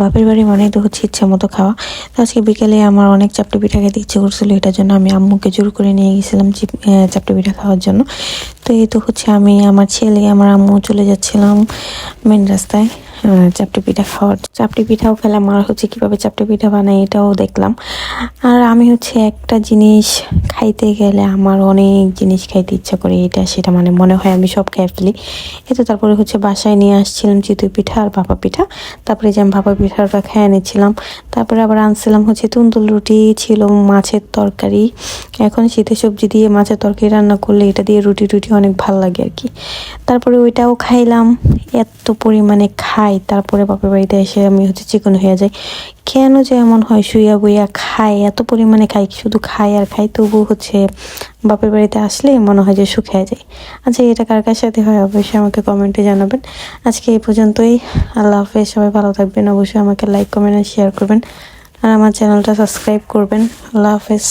বাপের বাড়ি মানেই তো হচ্ছে ইচ্ছা মতো খাওয়া। তো আজকে বিকেলে আমার অনেক চাপটি পিঠা খেতে ইচ্ছে করছিল, এটার জন্য আমি আম্মুকে জোর করে নিয়ে গেছিলাম চাপটি পিঠা খাওয়ার জন্য। তো এই তো হচ্ছে আমি, আমার ছেলে, আমার আম্মু চলে যাচ্ছিলাম মেন রাস্তায় চাপটি পিঠা খাওয়ার। চাপটি পিঠাও খেলাম, আর হচ্ছে কীভাবে চাপটি পিঠা বানাই এটাও দেখলাম। আর আমি হচ্ছে একটা জিনিস খাইতে গেলে আমার অনেক জিনিস খাইতে ইচ্ছা করে, এটা সেটা মানে মনে হয় আমি সব খেয়ে ফেলি। তো তারপরে হচ্ছে বাসায় নিয়ে আসছিলাম চিতই পিঠা আর ভাপা পিঠা। তারপরে যে আমি ভাপা পিঠাটা খেয়ে নিচ্ছিলাম। তারপরে আবার আনছিলাম হচ্ছে তুন্দুল রুটি, ছিল মাছের তরকারি। এখন শীতের সবজি দিয়ে মাছের তরকারি রান্না করলে এটা দিয়ে রুটি টুটি অনেক ভালো লাগে আর কি। তারপরে ওইটাও খাইলাম, এত পরিমাণে খাই। তারপরে বাপের বাড়িতে এসে আমি হচ্ছে চিকন হয়ে যাই। কেন যে এমন হয়, শুইয়া বইয়া খাই, এত পরিমাণে খাই, শুধু খাই আর খাই, তবু হচ্ছে বাপের বাড়িতে আসলে মনে হয় যে শুকিয়ে যায়। আচ্ছা, এটা কার কার সাথে হয় অবশ্যই আমাকে কমেন্টে জানাবেন। আজকে এই পর্যন্তই। আল্লাহ হাফেজ, সবাই ভালো থাকবেন। অবশ্যই আমাকে লাইক, কমেন্ট আর শেয়ার করবেন, আর আমার চ্যানেলটা সাবস্ক্রাইব করবেন। আল্লাহ হাফেজ।